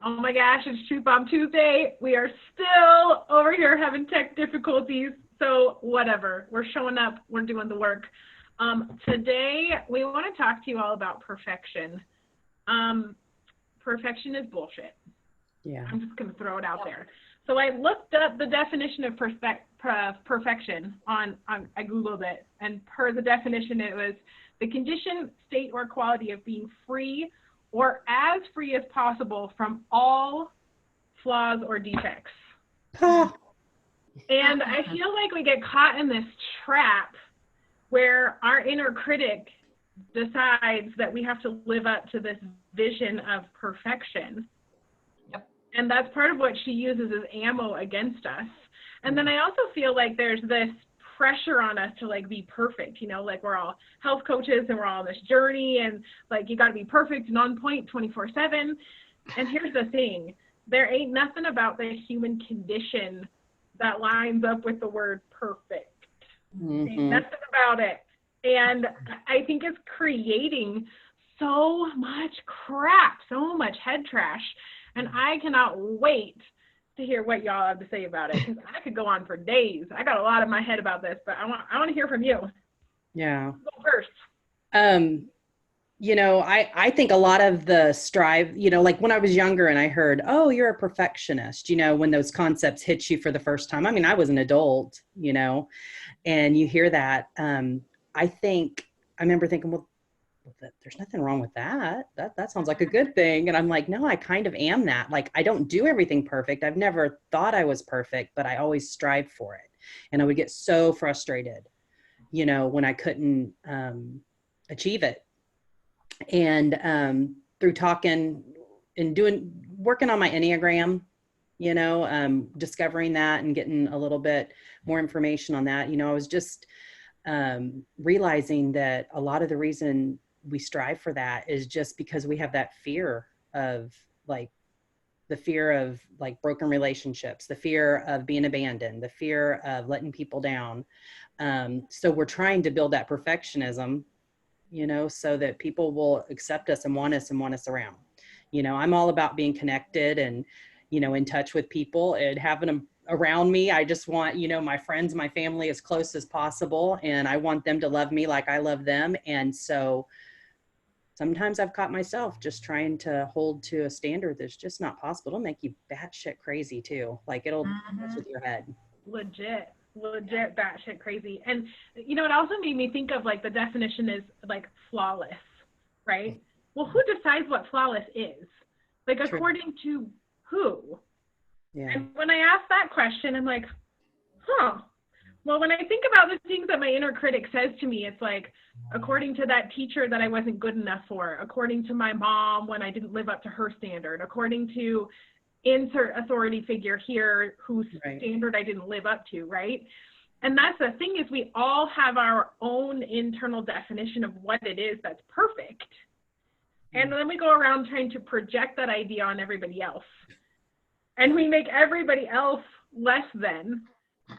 Oh my gosh, it's Truth Bomb Tuesday. We are still over here having tech difficulties. So whatever, we're showing up, we're doing the work. Today, we want to talk to you all about perfection. Perfection is bullshit. Yeah. I'm just going to throw it out there. So I looked up the definition of perfection I Googled it, and per the definition, it was the condition, state, or quality of being free or as free as possible from all flaws or defects. And I feel like we get caught in this trap where our inner critic decides that we have to live up to this vision of perfection. Yep. And that's part of what she uses as ammo against us. And then I also feel like there's this pressure on us to like be perfect, you know, like we're all health coaches and we're all on this journey and like you got to be perfect and on point 24/7. And here's the thing, there ain't nothing about the human condition that lines up with the word perfect. Ain't nothing about it. And I think it's creating so much crap, so much head trash. And I cannot wait to hear what y'all have to say about it, because I could go on for days. I got a lot in my head about this, but I want to hear from you. Yeah. Go first. You know, I think a lot of the strive, you know, like when I was younger and I heard, oh, you're a perfectionist, you know, when those concepts hit you for the first time. I mean, I was an adult, you know, and you hear that. I remember thinking, well, there's nothing wrong with that. That sounds like a good thing. And I'm like, no, I kind of am that. Like, I don't do everything perfect. I've never thought I was perfect, but I always strive for it. And I would get so frustrated, you know, when I couldn't achieve it. And through talking and working on my Enneagram, you know, discovering that and getting a little bit more information on that, you know, I was just realizing that a lot of the reason we strive for that is just because we have that fear of like the fear of like broken relationships, the fear of being abandoned, the fear of letting people down. So we're trying to build that perfectionism, you know, so that people will accept us and want us around. You know, I'm all about being connected and, you know, in touch with people and having them around me. I just want, you know, my friends, my family as close as possible. And I want them to love me like I love them. And so sometimes I've caught myself just trying to hold to a standard that's just not possible. It'll make you batshit crazy too. Like it'll mess with your head. Legit batshit crazy. And you know, it also made me think of like the definition is like flawless, right? Well, who decides what flawless is? Like according to who? Yeah. And when I ask that question, I'm like, well, when I think about the things that my inner critic says to me, it's like, according to that teacher that I wasn't good enough for, according to my mom when I didn't live up to her standard, according to insert authority figure here whose standard I didn't live up to, right? And that's the thing, is we all have our own internal definition of what it is that's perfect. And then we go around trying to project that idea on everybody else. And we make everybody else less than.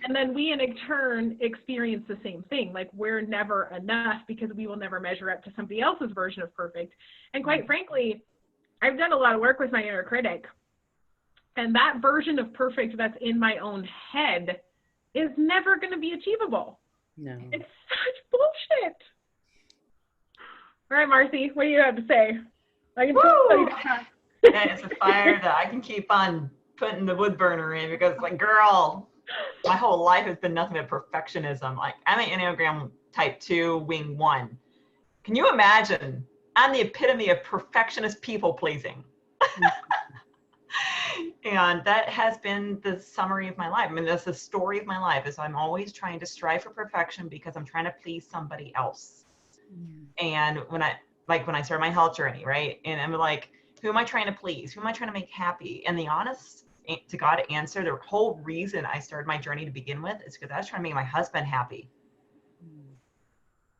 And then we in turn experience the same thing. Like we're never enough because we will never measure up to somebody else's version of perfect. And quite frankly, I've done a lot of work with my inner critic. And that version of perfect that's in my own head is never going to be achievable. No. It's such bullshit. All right, Marcie, what do you have to say? I can tell you that. It's a fire that I can keep on putting the wood burner in, because like, girl, my whole life has been nothing but perfectionism. Like I'm an Enneagram type 2, wing 1. Can you imagine? I'm the epitome of perfectionist people pleasing. And that has been the summary of my life. I mean, that's the story of my life, is I'm always trying to strive for perfection because I'm trying to please somebody else. And when I started my health journey, right? And I'm like, who am I trying to please? Who am I trying to make happy? And the honest to God answer, the whole reason I started my journey to begin with is because I was trying to make my husband happy.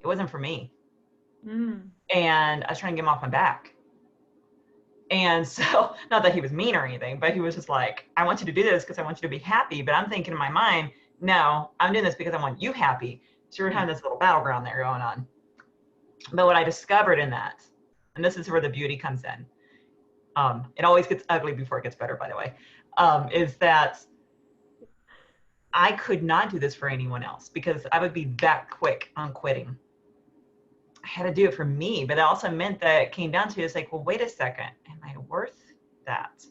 It wasn't for me. And I was trying to get him off my back. And so, not that he was mean or anything, but he was just like, I want you to do this because I want you to be happy. But I'm thinking in my mind, no, I'm doing this because I want you happy. So we're having this little battleground there going on. But what I discovered in that, and this is where the beauty comes in, it always gets ugly before it gets better, by the way, is that I could not do this for anyone else because I would be that quick on quitting. I had to do it for me, but it also meant that it came down to, it's like, well, wait a second, am I worth that?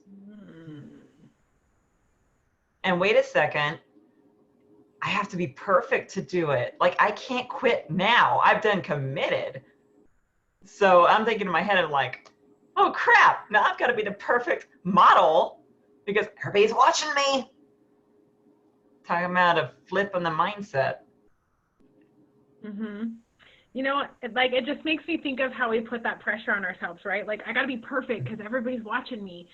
And wait a second, I have to be perfect to do it. Like, I can't quit now. I've done committed. So I'm thinking in my head, I'm like, oh crap, now I've got to be the perfect model because everybody's watching me. Talking about a flip on the mindset. Mm-hmm. You know, like, it just makes me think of how we put that pressure on ourselves, right? Like, I got to be perfect because everybody's watching me.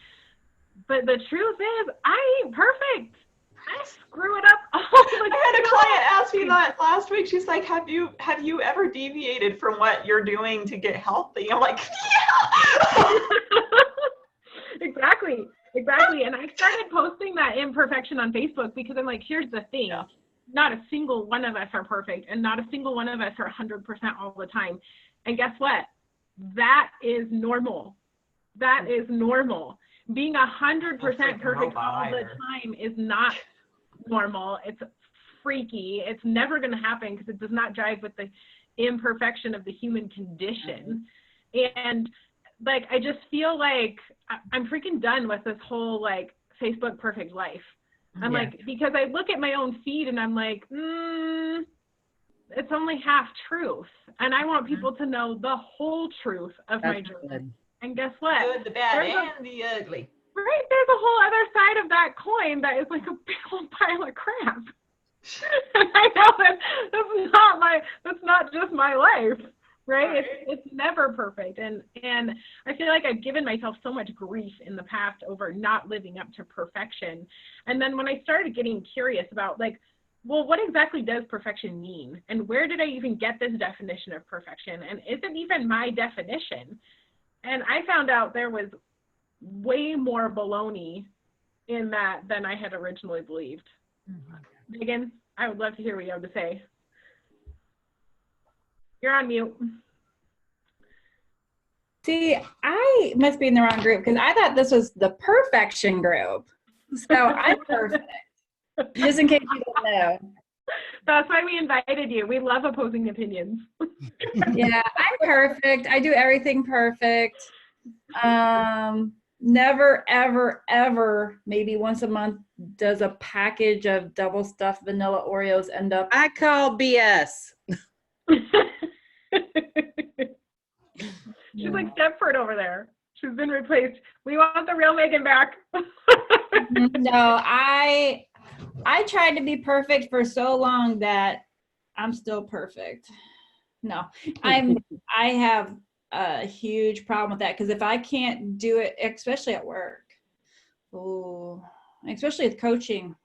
But the truth is, I ain't perfect. I screw it up all the time. I had a client ask me that last week. She's like, have you ever deviated from what you're doing to get healthy? I'm like, yeah. Exactly. And I started posting that imperfection on Facebook because I'm like, here's the thing. Yeah. Not a single one of us are perfect, and not a single one of us are 100% all the time. And guess what? That is normal. That is normal. Being 100% perfect all the time is not normal. It's freaky. It's never going to happen because it does not jive with the imperfection of the human condition. And like, I just feel like I'm freaking done with this whole like Facebook perfect life. I'm like, because I look at my own feed and I'm like, it's only half truth. And I want people to know the whole truth of my journey. Good. And guess what? Good, the bad, and the ugly. Right? There's a whole other side of that coin that is like a big old pile of crap. And I know that that's not just my life. Right? It's never perfect. And I feel like I've given myself so much grief in the past over not living up to perfection. And then when I started getting curious about like, well, what exactly does perfection mean? And where did I even get this definition of perfection? And is it even my definition? And I found out there was way more baloney in that than I had originally believed. Mm-hmm. Megan, I would love to hear what you have to say. You're on mute. See, I must be in the wrong group because I thought this was the perfection group. So I'm perfect. Just in case you don't know. That's why we invited you. We love opposing opinions. Yeah, I'm perfect. I do everything perfect. Never, ever, ever, maybe once a month, does a package of double stuffed vanilla Oreos end up. I call BS. She's like Stepford over there. She's been replaced. We want the real Megan back. No, I tried to be perfect for so long that I'm still perfect. No, I have a huge problem with that because if I can't do it, especially at work, especially with coaching,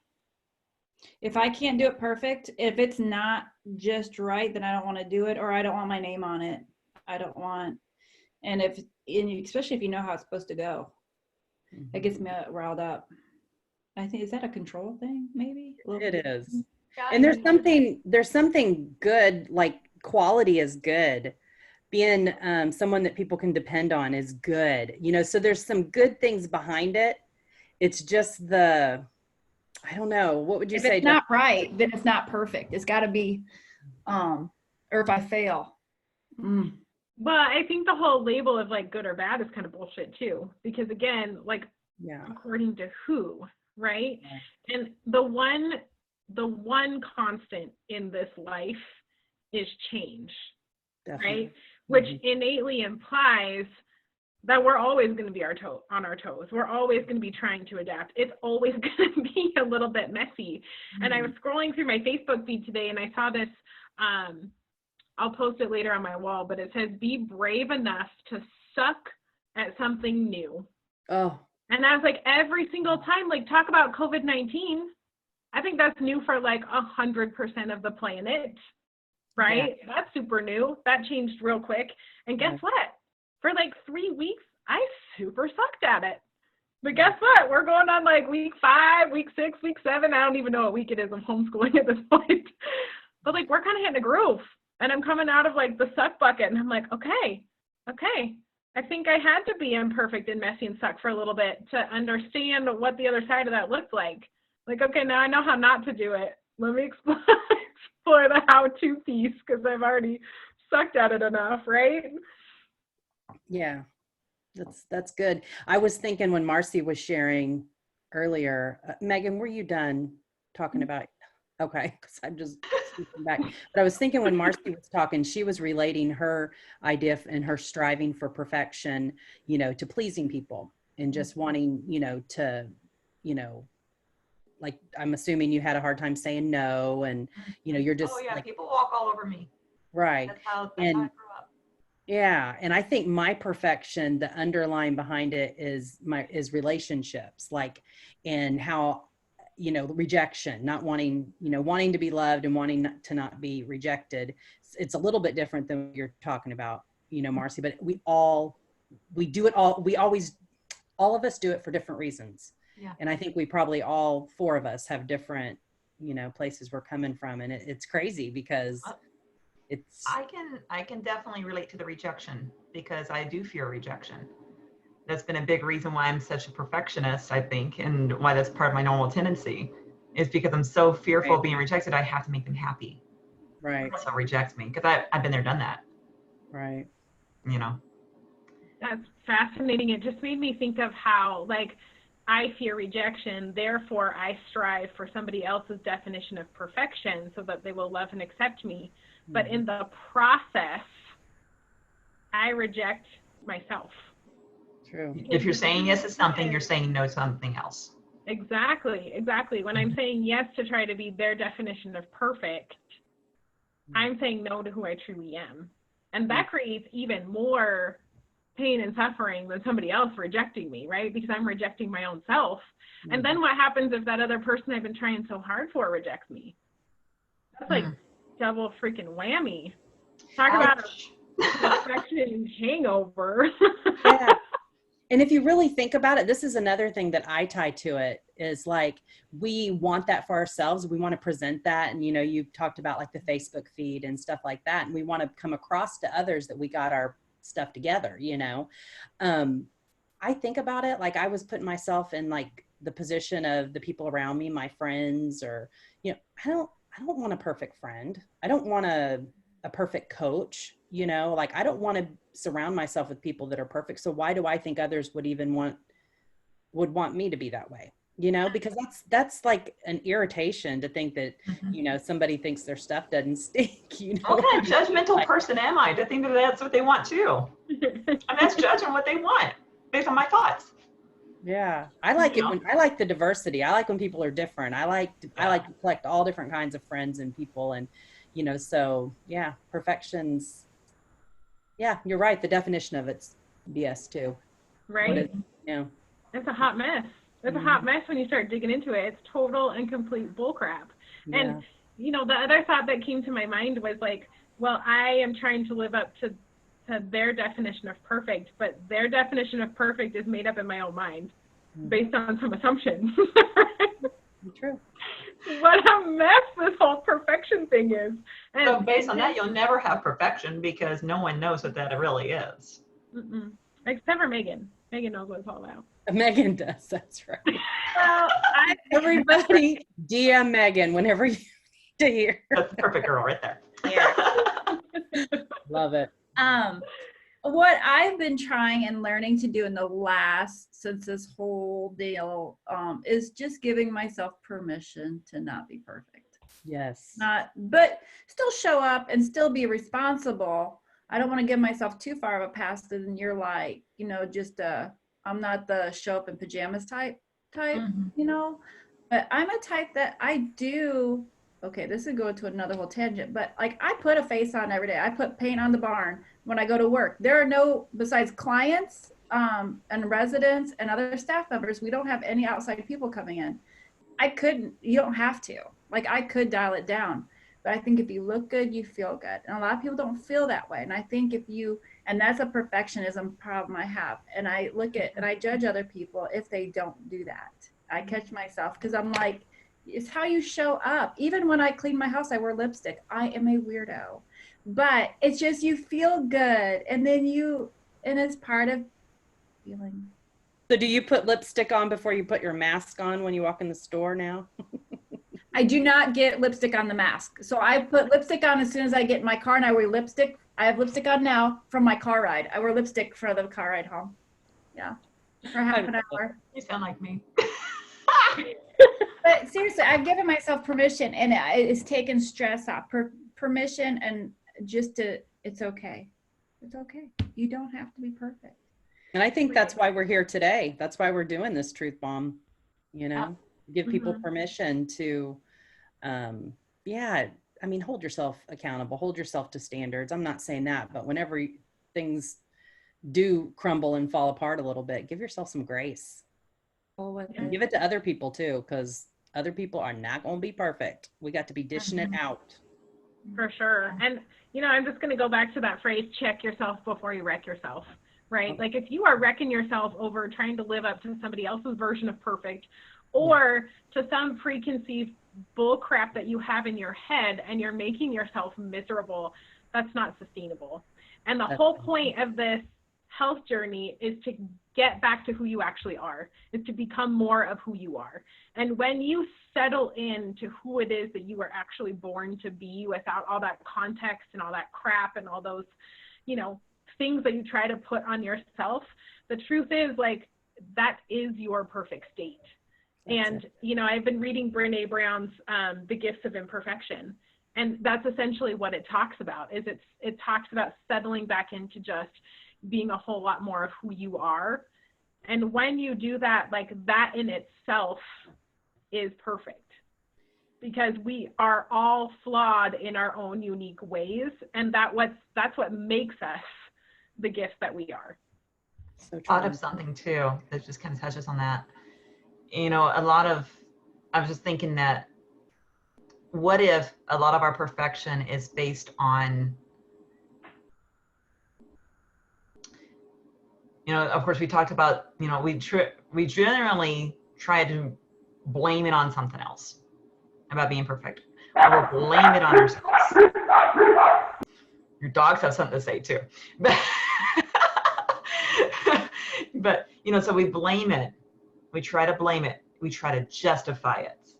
if I can't do it perfect, if it's not just right, then I don't want to do it, or I don't want my name on it. I don't want, and especially if you know how it's supposed to go, that gets me riled up. I think, is that a control thing? Maybe it is. And there's something good, like quality is good. Being someone that people can depend on is good. You know, so there's some good things behind it. It's just I don't know. What would you say? If it's not right, then it's not perfect. It's got to be, or if I fail. But I think the whole label of like good or bad is kind of bullshit too. Because again, like, according to who, right? Yeah. And the one constant in this life is change. Definitely. Right? Which innately implies that we're always going to be on our toes. We're always going to be trying to adapt. It's always going to be a little bit messy. And I was scrolling through my Facebook feed today and I saw this, I'll post it later on my wall, but it says, be brave enough to suck at something new. Oh. And I was like, every single time, like, talk about COVID-19. I think that's new for like 100% of the planet, right? Yeah. That's super new. That changed real quick. And guess what? For like 3 weeks, I super sucked at it. But guess what? We're going on like week 5, week 6, week 7. I don't even know what week it is. I'm homeschooling at this point. But like, we're kind of hitting a groove. And I'm coming out of like the suck bucket. And I'm like, okay. I think I had to be imperfect and messy and suck for a little bit to understand what the other side of that looked like. Like, okay, now I know how not to do it. Let me explore, explore the how-to piece because I've already sucked at it enough, right? Yeah, that's good. I was thinking when Marcie was sharing earlier, Megan, were you done talking about? Okay, because I'm just speaking back. But I was thinking when Marcie was talking, she was relating her idea and her striving for perfection, to pleasing people and just wanting, to, like, I'm assuming you had a hard time saying no, and you're just Oh yeah, like, people walk all over me. right. That's how I And grew up. yeah, and I think my perfection, the underlying behind it is relationships, like, and how, rejection, not wanting, wanting to be loved and wanting to not be rejected. It's a little bit different than what you're talking about, Marcie, but we do it all. We always, all of us do it for different reasons. Yeah. And I think we probably all four of us have different, places we're coming from. And it's crazy because it's, I can definitely relate to the rejection because I do fear rejection. That's been a big reason why I'm such a perfectionist, I think, and why that's part of my normal tendency is because I'm so fearful of being rejected. I have to make them happy. right. So reject me because I've been there, done that. Right. That's fascinating. It just made me think of how, like, I fear rejection, therefore I strive for somebody else's definition of perfection so that they will love and accept me. Mm-hmm. But in the process, I reject myself. True. If you're saying yes to something, you're saying no to something else. Exactly. When I'm saying yes to try to be their definition of perfect, I'm saying no to who I truly am. And that creates even more pain and suffering than somebody else rejecting me, right? Because I'm rejecting my own self. Mm-hmm. And then what happens if that other person I've been trying so hard for rejects me? That's like double freaking whammy. Talk about a perfection hangover. Yeah. And if you really think about it, this is another thing that I tie to it is like, we want that for ourselves. We want to present that. And, you've talked about like the Facebook feed and stuff like that. And we want to come across to others that we got our stuff together, I think about it. Like I was putting myself in like the position of the people around me, my friends, or, I don't want a perfect friend. I don't want a perfect coach, like I don't want to surround myself with people that are perfect. So why do I think others would even want me to be that way? Because that's like an irritation to think that, somebody thinks their stuff doesn't stink, What kind of judgmental person am I to think that that's what they want too? I'm just judging what they want based on my thoughts. Yeah. I like it when I like the diversity. I like when people are different. I like to collect all different kinds of friends and people. And, so yeah, perfection's, yeah, you're right. The definition of it's BS too. Right. It's a hot mess. It's a hot mess when you start digging into it. It's total and complete bullcrap. Yeah. And, the other thought that came to my mind was like, well, I am trying to live up to their definition of perfect, but their definition of perfect is made up in my own mind based on some assumptions. True. What a mess this whole perfection thing is. And so based on that, you'll never have perfection because no one knows what that really is. Except for Megan. Megan knows what it's all about. Megan does, that's right. Well, everybody DM Megan whenever you need to hear. That's the perfect girl right there. Yeah. Love it. What I've been trying and learning to do since this whole deal, is just giving myself permission to not be perfect. Yes. But still show up and still be responsible. I don't want to give myself too far of a pass than you're like, I'm not the show up in pajamas type, but I'm a type that I do. Okay, this would go to another whole tangent, but like I put a face on every day. I put paint on the barn when I go to work. There are no, besides clients and residents and other staff members, we don't have any outside people coming in. You don't have to. Like I could dial it down, but I think if you look good, you feel good. And a lot of people don't feel that way. And I think and that's a perfectionism problem I have. And I look at, and I judge other people if they don't do that. I catch myself because I'm like, it's how you show up. Even when I clean my house, I wear lipstick. I am a weirdo, but it's just, you feel good. And then and it's part of feeling. So do you put lipstick on before you put your mask on when you walk in the store now? I do not get lipstick on the mask. So I put lipstick on as soon as I get in my car, and I wear lipstick. I have lipstick on now from my car ride. I wear lipstick for the car ride home. Yeah, for half an hour. You sound like me. But seriously, I've given myself permission, and it's taken stress off. Permission, and just to, it's okay. It's okay. You don't have to be perfect. And I think that's why we're here today. That's why we're doing this truth bomb, you know, give people permission to, yeah, I mean, hold yourself accountable, hold yourself to standards. I'm not saying that, but whenever things do crumble and fall apart a little bit, give yourself some grace. And give it to other people too, because other people are not going to be perfect. We got to be dishing it out. For sure. And, you know, I'm just going to go back to that phrase, check yourself before you wreck yourself, right? Like if you are wrecking yourself over trying to live up to somebody else's version of perfect, or to some preconceived bull crap that you have in your head and you're making yourself miserable, that's not sustainable. And the whole point of this health journey is to get back to who you actually are, is to become more of who you are. And when you settle into who it is that you are actually born to be, without all that context and all that crap and all those, you know, things that you try to put on yourself, the truth is, like, that is your perfect state. And, you know, I've been reading Brené Brown's The Gifts of Imperfection. And that's essentially what it talks about, is it talks about settling back into just being a whole lot more of who you are. And when you do that, like, that in itself is perfect, because we are all flawed in our own unique ways. And that's what makes us the gift that we are. So thought of something too that just kind of touches on that. You know, I was just thinking that, what if a lot of our perfection is based on, you know, of course we talked about, you know, we generally try to blame it on something else about being perfect, or we'll blame it on ourselves. Your dogs have something to say too. But, you know, so we blame it. We try to blame it. We try to justify it.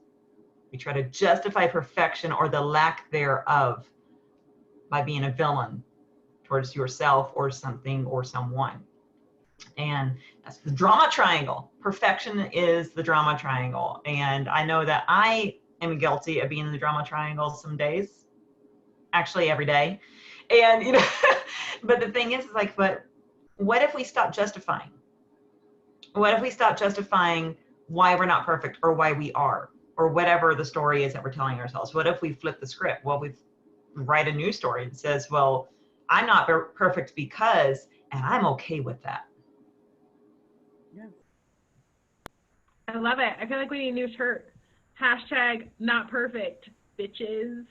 We try to justify perfection or the lack thereof by being a villain towards yourself or something or someone. And that's the drama triangle. Perfection is the drama triangle. And I know that I am guilty of being in the drama triangle some days, actually every day. And, you know, but the thing is like, but what if we stop justifying? What if we stop justifying why we're not perfect, or why we are, or whatever the story is that we're telling ourselves? What if we flip the script? Well, we write a new story that says, well, I'm not perfect because, and I'm okay with that. Yeah. I love it. I feel like we need a new shirt. Hashtag not perfect, bitches.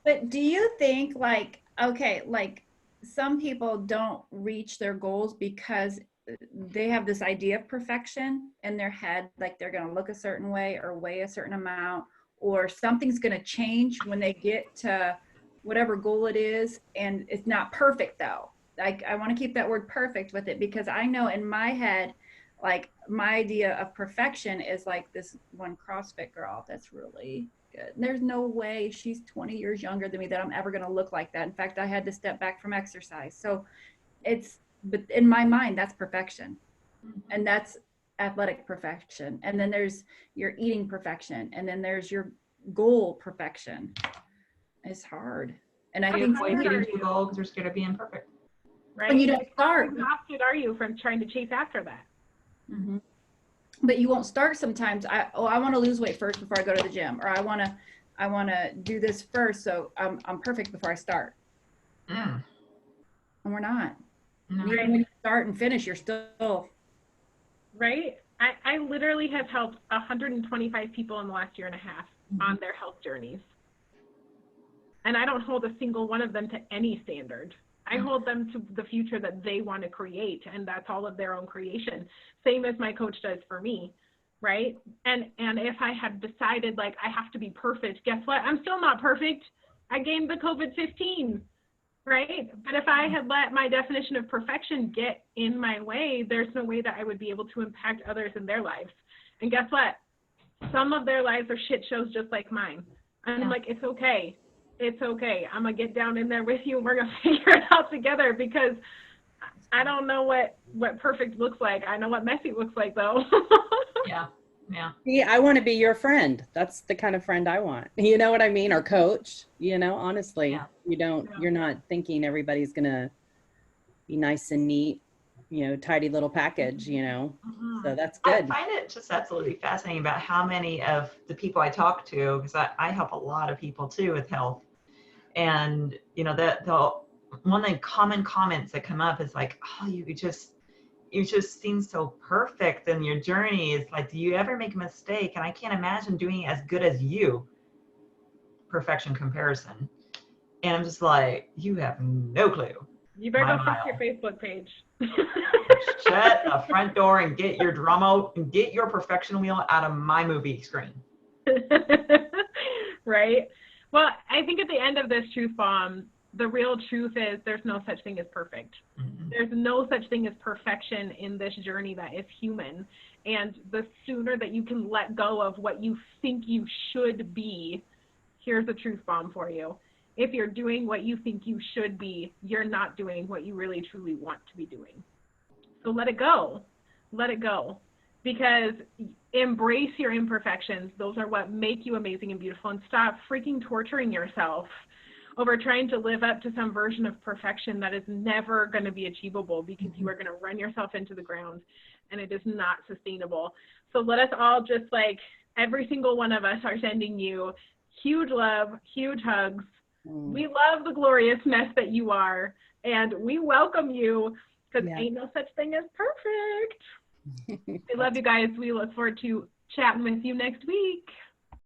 But do you think, like, okay, like some people don't reach their goals because they have this idea of perfection in their head, like they're going to look a certain way or weigh a certain amount, or something's going to change when they get to whatever goal it is, and it's not perfect though. Like, I want to keep that word perfect with it, because I know in my head, like, my idea of perfection is like this one CrossFit girl that's really good. There's no way, she's 20 years younger than me, that I'm ever going to look like that. In fact, I had to step back from exercise. So but in my mind, that's perfection. And that's athletic perfection. And then there's your eating perfection. And then there's your goal perfection. It's hard. And I think we get into a goal because we're scared of being perfect. Right? When you don't start. How exhausted are you from trying to chase after that? Mm-hmm. But you won't start sometimes. I want to lose weight first before I go to the gym, or I want to do this first, so I'm perfect before I start. And we're not. No. Even when you start and finish, you're still. Right? I literally have helped 125 people in the last year and a half on their health journeys. And I don't hold a single one of them to any standard. I hold them to the future that they want to create, and that's all of their own creation. Same as my coach does for me, right? And if I had decided, like, I have to be perfect, guess what? I'm still not perfect. I gained the COVID-15. right? But if I had let my definition of perfection get in my way, there's no way that I would be able to impact others in their lives. And guess what? Some of their lives are shit shows just like mine. And I'm like, it's okay. It's okay. I'm going to get down in there with you and we're going to figure it out together, because I don't know what perfect looks like. I know what messy looks like, though. Yeah. Yeah. See, I want to be your friend. That's the kind of friend I want. You know what I mean? Or coach, you know, honestly, Yeah. you're not thinking everybody's going to be nice and neat, you know, tidy little package, you know, so that's I good. find it just absolutely fascinating about how many of the people I talk to, because I help a lot of people too with health. And, you know, one of the common comments that come up is like, oh, you just seem so perfect in your journey. It's like, do you ever make a mistake? And I can't imagine doing it as good as you. Perfection comparison. And I'm just like, you have no clue. You better My go fix mile. your Facebook page. Shut the front door and get your drama and get your perfection wheel out of my movie screen. Right? Well, I think at the end of this truth bomb, the real truth is there's no such thing as perfect. Mm-hmm. There's no such thing as perfection in this journey that is human. And the sooner that you can let go of what you think you should be, here's a truth bomb for you. If you're doing what you think you should be, you're not doing what you really truly want to be doing. So let it go. Let it go. Because embrace your imperfections. Those are what make you amazing and beautiful. And stop freaking torturing yourself over trying to live up to some version of perfection that is never going to be achievable, because you are going to run yourself into the ground, and it is not sustainable. So let us all just, like, every single one of us are sending you huge love, huge hugs. We love the glorious mess that you are, and we welcome you, because ain't no such thing as perfect. We love you guys. We look forward to chatting with you next week.